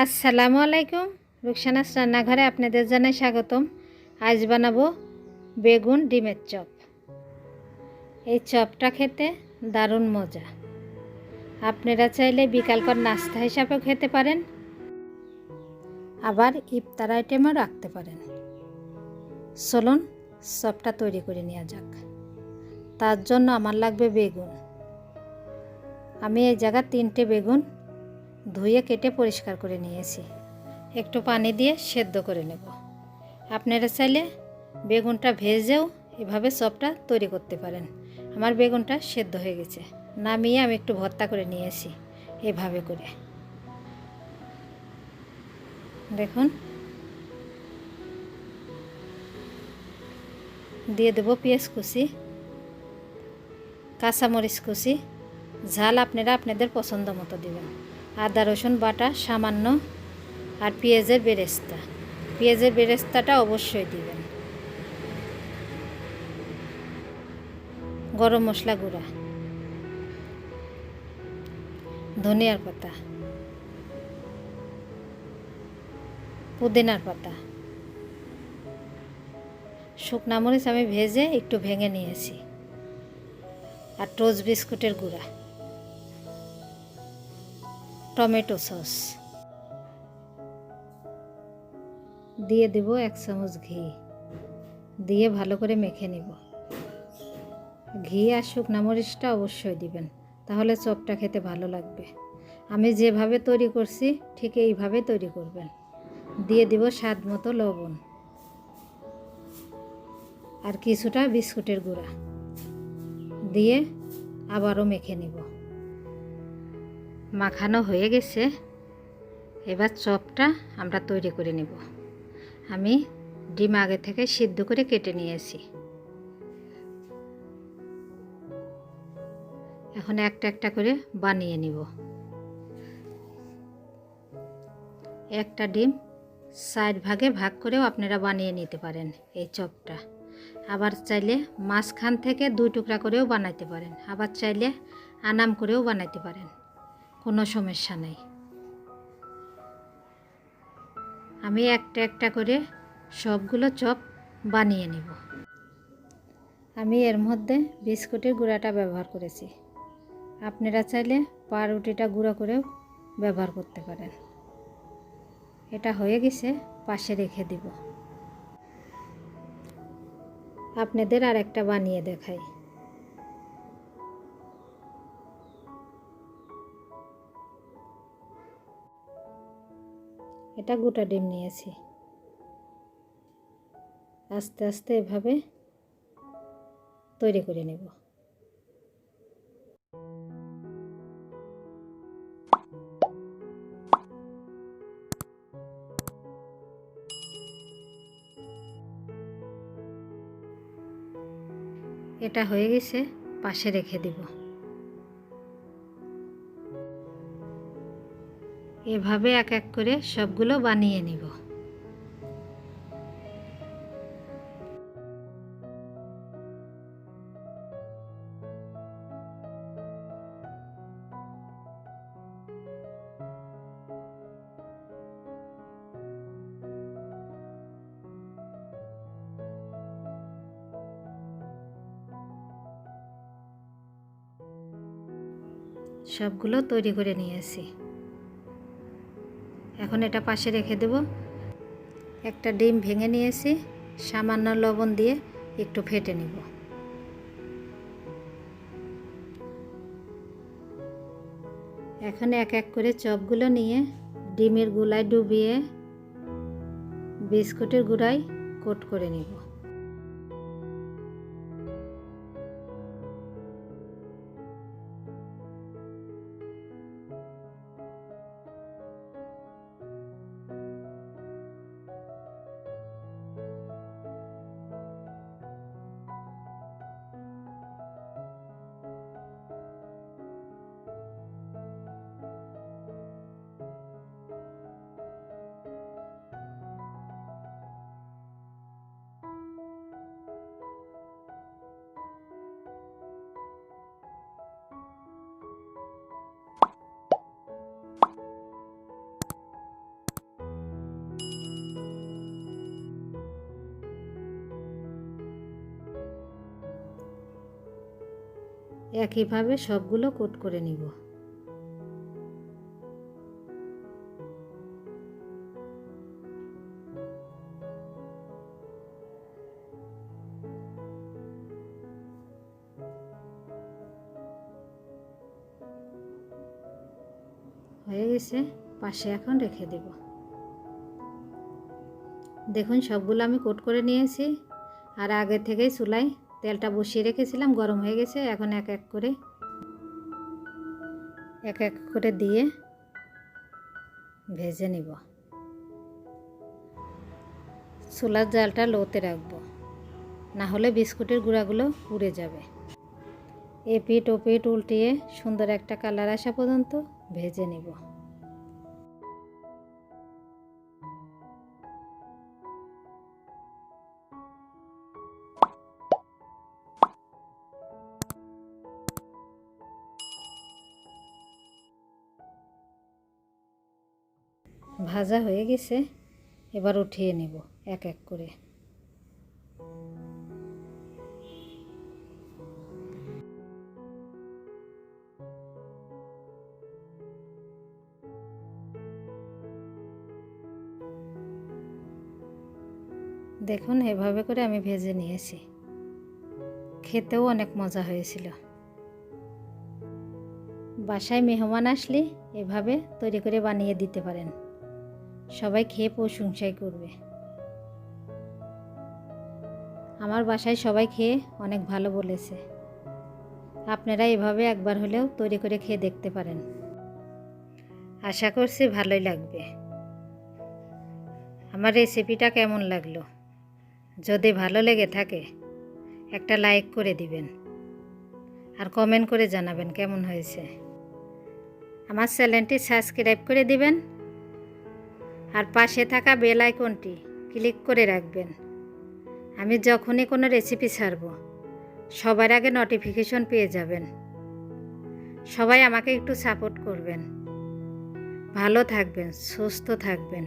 আসসালামু আলাইকুম। রুকসানাস রান্নাঘরে আপনাদের জানাই স্বাগতম। আজ বানাবো বেগুন ডিমের চপ। এই চপটা খেতে দারুণ মজা। আপনারা চাইলে বিকালকর নাস্তা হিসাবেও খেতে পারেন, আবার ইফতার আইটেমও রাখতে পারেন। চলুন চপটা তৈরি করে নেওয়া যাক। তার জন্য আমার লাগবে বেগুন। আমি এই জায়গায় 3টে বেগুন ধুয়ে কেটে পরিষ্কার করে নিয়েছি। একটু পানি দিয়ে সেদ্ধ করে নেব। আপনারা চাইলে বেগুনটা ভেজেও এভাবে চপটা তৈরি করতে পারেন। আমার বেগুনটা সেদ্ধ হয়ে গেছে, নামিয়ে আমি একটু ভর্তা করে নিয়েছি এভাবে করে। দেখুন, দিয়ে দেবো পেঁয়াজ কুচি, কাঁচামরিচ কুচি, ঝাল আপনারা আপনাদের পছন্দ মতো দেবেন, আদা রসুন বাটা সামান্য, আর পেঁয়াজের বেরেস্তা। পেঁয়াজের বেরেস্তাটা অবশ্যই দিবেন। গরম মশলা গুঁড়া, ধনিয়ার পাতা, পুদিনার পাতা, শুকনা মরিচ আমি ভেজে একটু ভেঙে নিয়েছি, আর টোস্ট বিস্কুটের গুঁড়া, টমেটো সস, দিয়ে দেব 1 চামচ ঘি, দিয়ে ভালো করে মেখে নিব। ঘি আর শুকনা মরিচটা অবশ্যই দিবেন, তাহলে চপটা খেতে ভালো লাগবে। আমি যেভাবে তৈরি করছি ঠিক এইভাবে তৈরি করবেন। দিয়ে দিব স্বাদ মতো লবণ, আর কিছুটা বিস্কুটের গুঁড়া দিয়ে আবারও মেখে নিব। মাখানো হয়ে গেছে, এবার চপটা আমরা তৈরি করে নেব। আমি ডিম আগে থেকে সিদ্ধ করে কেটে নিয়েছি। এখন একটা একটা করে বানিয়ে নিব। একটা ডিম 4 ভাগে ভাগ করেও আপনারা বানিয়ে নিতে পারেন এই চপটা। আবার চাইলে মাঝখান থেকে 2 টুকরা করেও বানাইতে পারেন, আবার চাইলে আনাম করেও বানাইতে পারেন, কোনো সমস্যা নেই। আমি একটা একটা করে সবগুলো চপ বানিয়ে নিব। আমি এর মধ্যে বিস্কুটের গুঁড়াটা ব্যবহার করেছি। আপনারা চাইলে পাউরুটিটা গুঁড়ো করেও ব্যবহার করতে পারেন। এটা হয়ে গেছে, পাশে রেখে দিব। আপনাদের আর একটা বানিয়ে দেখাই। এটা গোটা ডিম নিয়েছি, আস্তে আস্তে এভাবে তৈরি করে নেব। এটা হয়ে গেছে, পাশে রেখে দিব। এভাবে এক এক করে সবগুলো বানিয়ে নিব। সবগুলো তৈরি করে নিয়েছি। এখন এটা পাশে রেখে দেব। একটা ডিম ভেঙে নিয়েছি, সামান্য লবণ দিয়ে একটু ফেটে নিব। এখন এক এক করে চপগুলো নিয়ে ডিমের গুলায় ডুবিয়ে বিস্কুটের গুঁড়ায় কোট করে নিব। একইভাবে সবগুলো কোট করে নিব। হয়ে গেছে, পাশে এখন রেখে দেব। দেখুন সবগুলো আমি কোট করে নিয়েছি, আর আগে থেকেই চুলায় তেলটা বসিয়ে রেখেছিলাম, গরম হয়ে গেছে। এখন এক এক করে দিয়ে ভেজে নিব। চুলার জালটা লোতে রাখবো, না হলে বিস্কুটের গুঁড়াগুলো উড়ে যাবে। এপিট ওপিট উল্টিয়ে সুন্দর একটা কালার আসা পর্যন্ত ভেজে নিব। ভাজা হয়ে গেছে, এবার উঠিয়ে নেব এক এক করে। দেখুন এভাবে করে আমি ভেজে নিয়েছি, খেতেও অনেক মজা হয়েছিল। বাসায় মেহমান আসলে এভাবে তৈরি করে বানিয়ে দিতে পারেন, সবাই খেয়ে প্রশংসাই করবে। আমার বাসায় সবাই খেয়ে অনেক ভালো বলেছে। আপনারা এভাবে একবার হলেও তৈরি করে খেয়ে দেখতে পারেন, আশা করছি ভালোই লাগবে। আমার রেসিপিটা কেমন লাগলো? যদি ভালো লেগে থাকে একটা লাইক করে দিবেন, আর কমেন্ট করে জানাবেন কেমন হয়েছে। আমার চ্যানেলটি সাবস্ক্রাইব করে দিবেন, আর পাশে থাকা বেল আইকনটি ক্লিক করে রাখবেন। আমি যখনই কোনো রেসিপি ছাড়ব সবার আগে নোটিফিকেশন পেয়ে যাবেন। সবাই আমাকে একটু সাপোর্ট করবেন। ভালো থাকবেন, সুস্থ থাকবেন।